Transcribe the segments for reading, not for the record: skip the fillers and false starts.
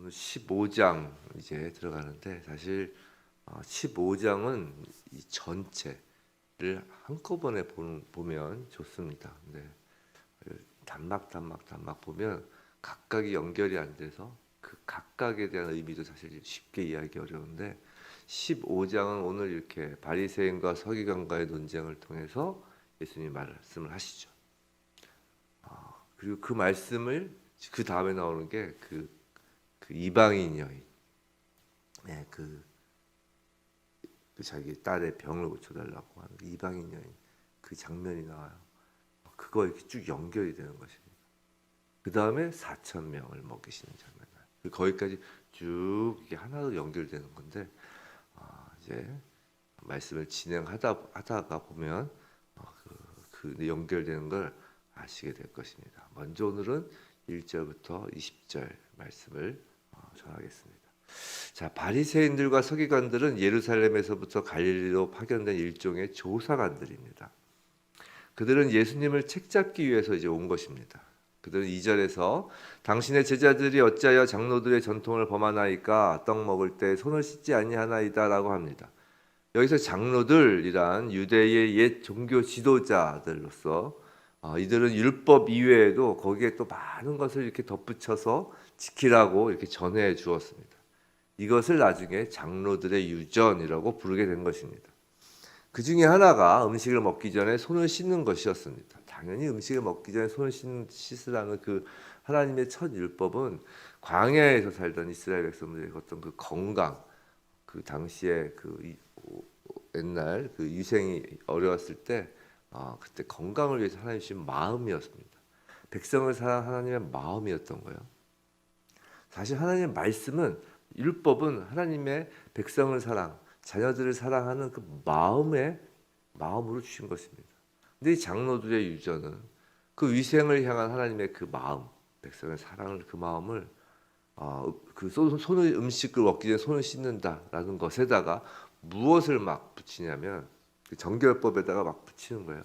오늘 15장 이제 들어가는데 사실 15장은 이 전체를 한꺼번에 보면 좋습니다. 근데 단막 보면 각각이 연결이 안 돼서 그 각각에 대한 의미도 사실 쉽게 이해하기 어려운데 15장은 오늘 이렇게 바리새인과 서기관과의 논쟁을 통해서 예수님이 말씀을 하시죠. 그리고 그 말씀을 그 다음에 나오는 게 그 이방인 여인, 그 자기 딸의 병을 고쳐달라고 하는 그 이방인 여인 그 장면이 나와요. 그거 이렇게 쭉 연결이 되는 것입니다. 그 다음에 4천 명을 먹이시는 장면 나와요. 거기까지 쭉 이게 하나로 연결되는 건데 이제 말씀을 진행하다가 보면 그 연결되는 걸 아시게 될 것입니다. 먼저 오늘은 1절부터 20절 말씀을 전하겠습니다. 자, 바리새인들과 서기관들은 예루살렘에서부터 갈릴리로 파견된 일종의 조사관들입니다. 그들은 예수님을 책잡기 위해서 이제 온 것입니다. 그들은 2절에서 당신의 제자들이 어찌하여 장로들의 전통을 범하나이까 떡 먹을 때 손을 씻지 아니하나이다라고 합니다. 여기서 장로들이란 유대의 옛 종교 지도자들로서 이들은 율법 이외에도 거기에 또 많은 것을 이렇게 덧붙여서 지키라고 이렇게 전해 주었습니다. 이것을 나중에 장로들의 유전이라고 부르게 된 것입니다. 그 중에 하나가 음식을 먹기 전에 손을 씻는 것이었습니다. 당연히 음식을 먹기 전에 손을 씻으라는 그 하나님의 첫 율법은 광야에서 살던 이스라엘 백성들의 어떤 그 건강, 그 당시에 그 옛날 그 위생이 어려웠을 때 그때 건강을 위해서 하나님 주신 마음이었습니다. 백성을 사랑하는 하나님의 마음이었던 거예요. 사실 하나님의 말씀은 율법은 하나님의 백성을 자녀들을 사랑하는 그 마음으로 주신 것입니다. 근데 이 장로들의 유전은 그 위생을 향한 하나님의 그 마음, 백성의 사랑을 그 마음을 그 손을 음식을 먹기 전에 손을 씻는다라는 것에다가 무엇을 막 붙이냐면 그 정결법에다가 막 붙이는 거예요.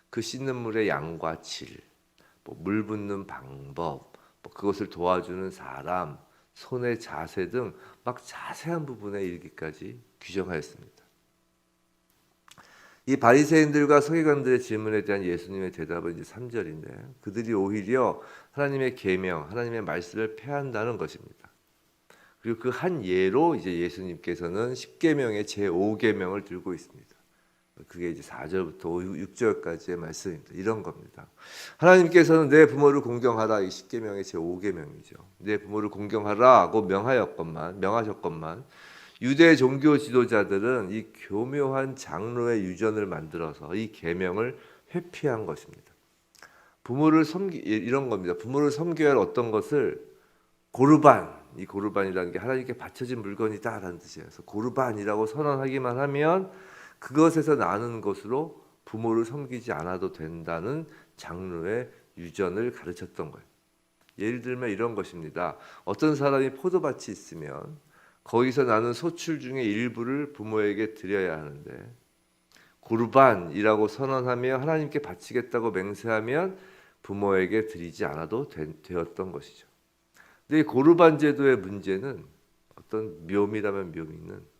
그 씻는 물의 양과 질, 물 붓는 방법, 그것을 도와주는 사람, 손의 자세 등 막 자세한 부분에 이르기까지 규정하였습니다. 이 바리새인들과 서기관들의 질문에 대한 예수님의 대답은 이제 3절인데 그들이 오히려 하나님의 계명, 하나님의 말씀을 폐한다는 것입니다. 그리고 그 한 예로 이제 예수님께서는 10계명의 제5계명을 들고 있습니다. 그게 이제 4절부터 6절까지의 말씀입니다. 이런 겁니다. 하나님께서는 내 부모를 공경하라, 이 10계명의 제5계명이죠. 내 부모를 공경하라고 명하셨건만 유대 종교 지도자들은 이 교묘한 장로의 유전을 만들어서 이 계명을 회피한 것입니다. 이런 겁니다. 부모를 섬겨야 할 어떤 것을 이 고르반이라는 게 하나님께 바쳐진 물건이다라는 뜻이에요. 그래서 고르반이라고 선언하기만 하면 그것에서 나는 것으로 부모를 섬기지 않아도 된다는 장로의 유전을 가르쳤던 거예요. 예를 들면 이런 것입니다. 어떤 사람이 포도밭이 있으면 거기서 나는 소출 중에 일부를 부모에게 드려야 하는데 고르반이라고 선언하며 하나님께 바치겠다고 맹세하면 부모에게 드리지 않아도 되었던 것이죠. 근데 이 고르반 제도의 문제는 어떤 묘미라면 묘미는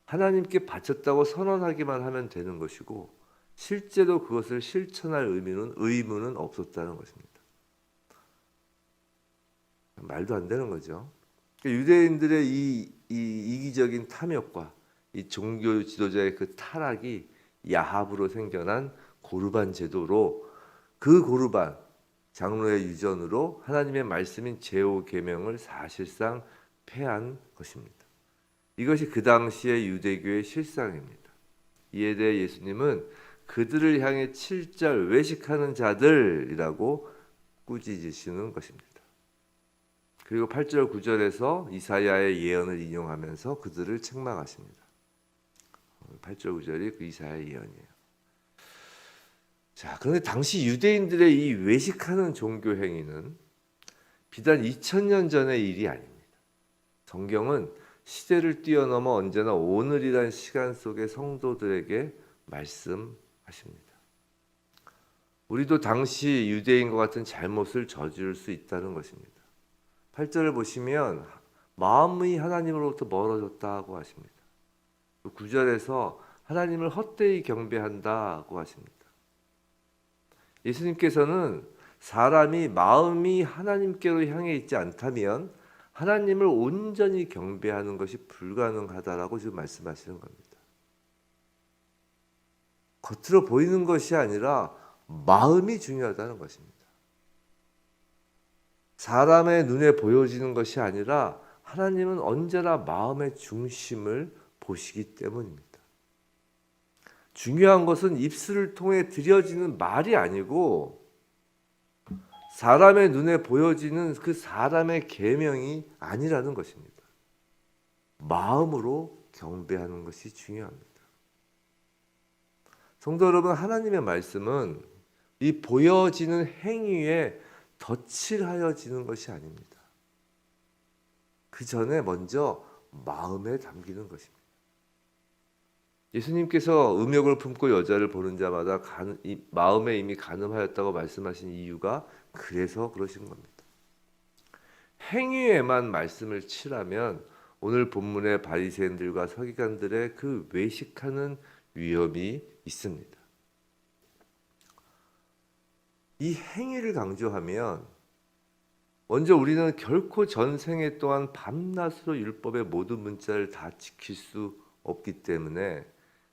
하나님께 바쳤다고 선언하기만 하면 되는 것이고 실제로 그것을 실천할 의무는 없었다는 것입니다. 말도 안 되는 거죠. 유대인들의 이 이기적인 탐욕과 이 종교 지도자의 그 타락이 야합으로 생겨난 고르반 제도로 그 고르반 장로의 유전으로 하나님의 말씀인 제5계명을 사실상 폐한 것입니다. 이것이 그 당시의 유대교의 실상입니다. 이에 대해 예수님은 그들을 향해 7절 외식하는 자들이라고 꾸짖으시는 것입니다. 그리고 8절 9절에서 이사야의 예언을 인용하면서 그들을 책망하십니다. 8절 9절이 그 이사야의 예언이에요. 자, 그런데 당시 유대인들의 이 외식하는 종교 행위는 비단 2000년 전의 일이 아닙니다. 성경은 시대를 뛰어넘어 언제나 오늘이란 시간 속의 성도들에게 말씀하십니다. 우리도 당시 유대인과 같은 잘못을 저지를 수 있다는 것입니다. 8절을 보시면 마음이 하나님으로부터 멀어졌다고 하십니다. 9절에서 하나님을 헛되이 경배한다고 하십니다. 예수님께서는 사람이 마음이 하나님께로 향해 있지 않다면 하나님을 온전히 경배하는 것이 불가능하다라고 지금 말씀하시는 겁니다. 겉으로 보이는 것이 아니라 마음이 중요하다는 것입니다. 사람의 눈에 보여지는 것이 아니라 하나님은 언제나 마음의 중심을 보시기 때문입니다. 중요한 것은 입술을 통해 드려지는 말이 아니고 사람의 눈에 보여지는 그 사람의 계명이 아니라는 것입니다. 마음으로 경배하는 것이 중요합니다. 성도 여러분, 하나님의 말씀은 이 보여지는 행위에 덧칠하여지는 것이 아닙니다. 그 전에 먼저 마음에 담기는 것입니다. 예수님께서 음욕을 품고 여자를 보는 자마다 마음에 이미 간음하였다고 말씀하신 이유가 그래서 그러신 겁니다. 행위에만 말씀을 칠하면 오늘 본문의 바리새인들과 서기관들의 그 외식하는 위험이 있습니다. 이 행위를 강조하면 먼저 우리는 결코 전생에 동안 밤낮으로 율법의 모든 문자를 다 지킬 수 없기 때문에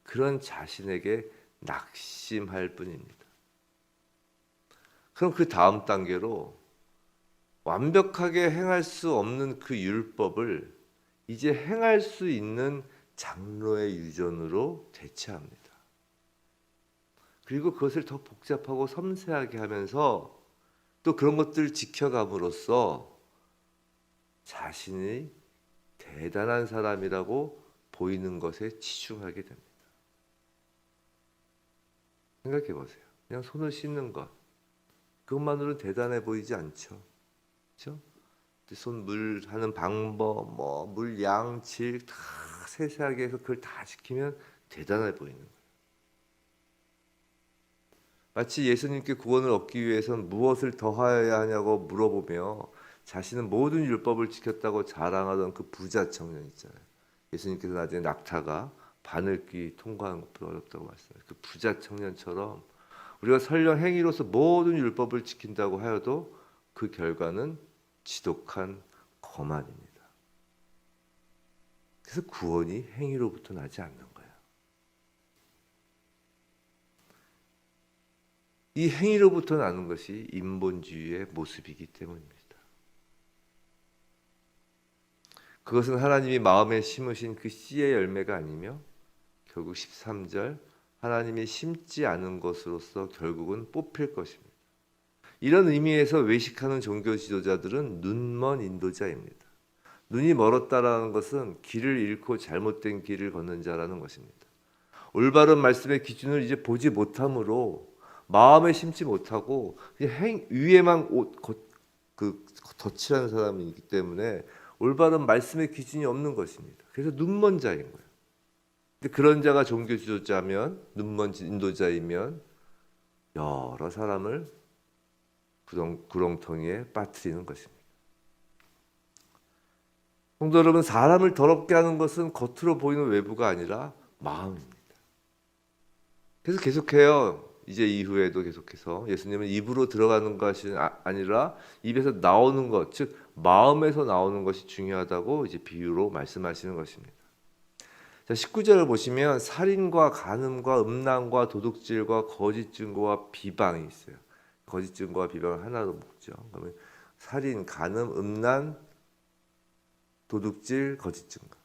그런 자신에게 낙심할 뿐입니다. 그럼 그 다음 단계로 완벽하게 행할 수 없는 그 율법을 이제 행할 수 있는 장로의 유전으로 대체합니다. 그리고 그것을 더 복잡하고 섬세하게 하면서 또 그런 것들을 지켜감으로써 자신이 대단한 사람이라고 보이는 것에 치중하게 됩니다. 생각해 보세요. 그냥 손을 씻는 것, 그것만으로는 대단해 보이지 않죠. 그렇죠? 손 물 하는 방법, 물 양, 질 다 세세하게 해서 그걸 다 지키면 대단해 보이는 거예요. 마치 예수님께 구원을 얻기 위해서는 무엇을 더하여야 하냐고 물어보며 자신은 모든 율법을 지켰다고 자랑하던 그 부자 청년 있잖아요. 예수님께서 나중에 낙타가 바늘귀 통과하는 것보다 어렵다고 말씀하셨어요. 그 부자 청년처럼 우리가 설령 행위로서 모든 율법을 지킨다고 하여도 그 결과는 지독한 거만입니다. 그래서 구원이 행위로부터 나지 않는 거예요. 이 행위로부터 나는 것이 인본주의의 모습이기 때문입니다. 그것은 하나님이 마음에 심으신 그 씨의 열매가 아니며 결국 13절 하나님이 심지 않은 것으로서 결국은 뽑힐 것입니다. 이런 의미에서 외식하는 종교 지도자들은 눈먼 인도자입니다. 눈이 멀었다라는 것은 길을 잃고 잘못된 길을 걷는 자라는 것입니다. 올바른 말씀의 기준을 이제 보지 못함으로 마음에 심지 못하고 그냥 위에만 덧칠하는 사람이기 때문에 올바른 말씀의 기준이 없는 것입니다. 그래서 눈먼 자인 거예요. 근데 그런 자가 종교 지도자면, 눈먼 인도자이면 여러 사람을 구렁텅이에 빠뜨리는 것입니다. 성도 여러분, 사람을 더럽게 하는 것은 겉으로 보이는 외부가 아니라 마음입니다. 그래서 계속해요. 이제 이후에도 계속해서 예수님은 입으로 들어가는 것이 아니라 입에서 나오는 것, 즉 마음에서 나오는 것이 중요하다고 이제 비유로 말씀하시는 것입니다. 자, 19절을 보시면 살인과 간음과 음란과 도둑질과 거짓 증거와 비방이 있어요. 거짓 증거와 비방을 하나로 묶죠. 그러면 살인, 간음, 음란, 도둑질, 거짓 증거.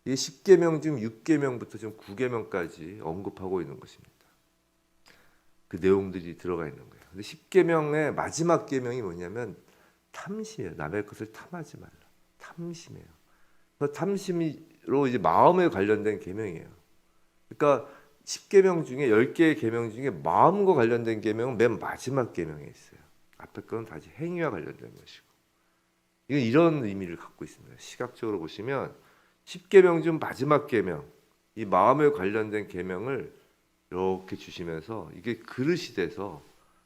이 10계명 중 6계명부터 지금 9계명까지 언급하고 있는 것입니다. 그 내용들이 들어가 있는 거예요. 근데 10계명의 마지막 계명이 뭐냐면 탐심이에요. 남의 것을 탐하지 말라. 탐심이에요. 그 탐심으로 이제 마음에 관련된 계명이에요. 그러니까 10계명 중에 10개의 계명 중에 마음과 관련된 계명은 맨 마지막 계명에 있어요. 앞에 거는 다시 행위와 관련된 것이고. 이건 이런 의미를 갖고 있습니다. 시각적으로 보시면 10계명 중 마지막 계명, 이 마음에 관련된 계명을 이렇게 주시면서 이게 그릇이 돼서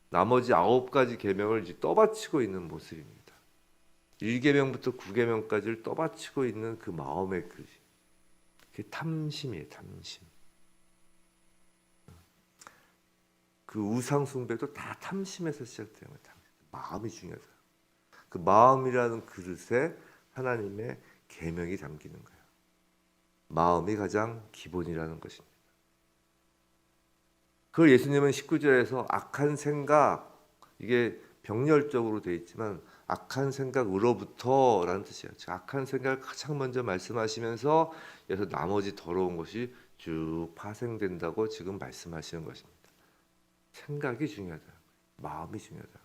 나머지 9가지 계명을 이제 떠받치고 있는 모습입니다. 1계명부터 9계명까지를 떠받치고 있는 그 마음의 그게 탐심이에요. 탐심. 그 우상 숭배도 다 탐심에서 시작되는 거예요. 마음이 중요하다. 그 마음이라는 그릇에 하나님의 계명이 담기는 거예요. 마음이 가장 기본이라는 것입니다. 그걸 예수님은 19절에서 악한 생각, 이게 병렬적으로 되어 있지만 악한 생각으로부터라는 뜻이에요. 악한 생각을 가장 먼저 말씀하시면서 여기서 나머지 더러운 것이 쭉 파생된다고 지금 말씀하시는 것입니다. 생각이 중요하다. 마음이 중요하다.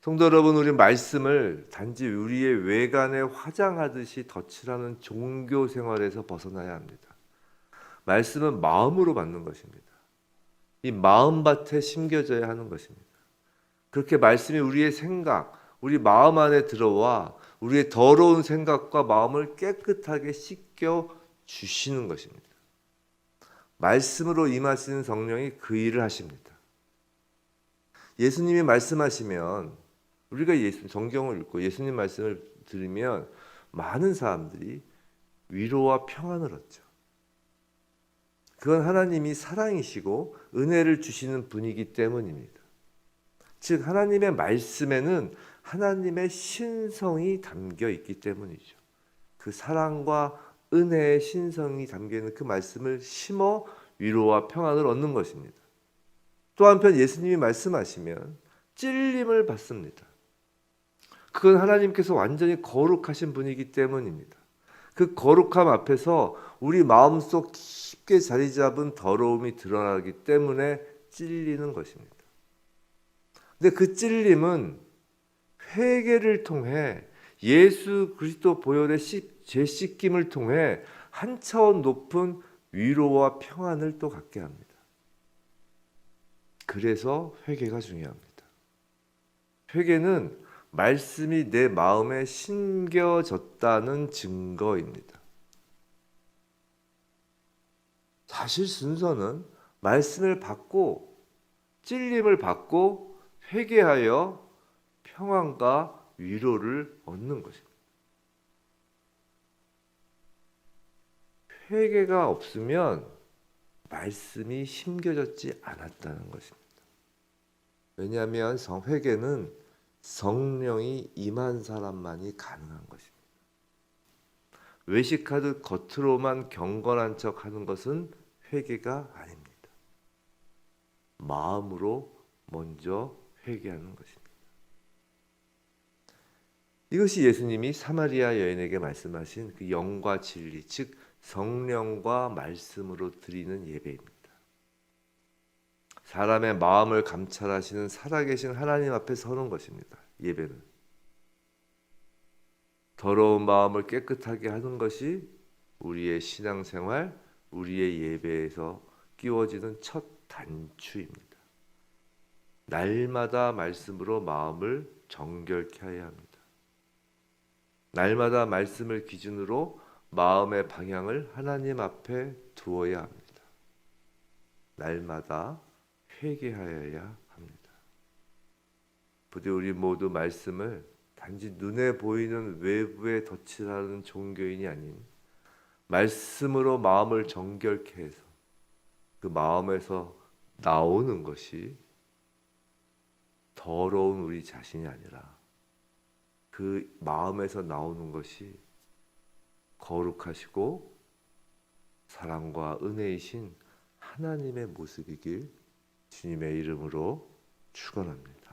성도 여러분, 우리 말씀을 단지 우리의 외관에 화장하듯이 덧칠하는 종교 생활에서 벗어나야 합니다. 말씀은 마음으로 받는 것입니다. 이 마음밭에 심겨져야 하는 것입니다. 그렇게 말씀이 우리의 생각, 우리 마음 안에 들어와 우리의 더러운 생각과 마음을 깨끗하게 씻겨 주시는 것입니다. 말씀으로 임하시는 성령이 그 일을 하십니다. 예수님이 말씀하시면 우리가 성경을 읽고 예수님 말씀을 들으면 많은 사람들이 위로와 평안을 얻죠. 그건 하나님이 사랑이시고 은혜를 주시는 분이기 때문입니다. 즉 하나님의 말씀에는 하나님의 신성이 담겨 있기 때문이죠. 그 사랑과 은혜의 신성이 담겨 있는 그 말씀을 심어 위로와 평안을 얻는 것입니다. 또 한편 예수님이 말씀하시면 찔림을 받습니다. 그건 하나님께서 완전히 거룩하신 분이기 때문입니다. 그 거룩함 앞에서 우리 마음속 깊게 자리 잡은 더러움이 드러나기 때문에 찔리는 것입니다. 근데 그 찔림은 회개를 통해 예수 그리스도 보혈의 죄 씻김을 통해 한 차원 높은 위로와 평안을 또 갖게 합니다. 그래서 회개가 중요합니다. 회개는 말씀이 내 마음에 심겨졌다는 증거입니다. 사실 순서는 말씀을 받고 찔림을 받고 회개하여 평안과 위로를 얻는 것입니다. 회개가 없으면 말씀이 심겨졌지 않았다는 것입니다. 왜냐하면 회개는 성령이 임한 사람만이 가능한 것입니다. 외식하듯 겉으로만 경건한 척하는 것은 회개가 아닙니다. 마음으로 먼저 회개하는 것입니다. 이것이 예수님이 사마리아 여인에게 말씀하신 그 영과 진리, 즉 성령과 말씀으로 드리는 예배입니다. 사람의 마음을 감찰하시는 살아계신 하나님 앞에 서는 것입니다. 예배는 더러운 마음을 깨끗하게 하는 것이 우리의 신앙생활, 우리의 예배에서 끼워지는 첫 단추입니다. 날마다 말씀으로 마음을 정결케 하여야 합니다. 날마다 말씀을 기준으로 마음의 방향을 하나님 앞에 두어야 합니다. 날마다 회개하여야 합니다. 부디 우리 모두 말씀을 단지 눈에 보이는 외부에 덧칠하는 종교인이 아닌 말씀으로 마음을 정결케 해서 그 마음에서 나오는 것이 더러운 우리 자신이 아니라 그 마음에서 나오는 것이 거룩하시고 사랑과 은혜이신 하나님의 모습이길 주님의 이름으로 축원합니다.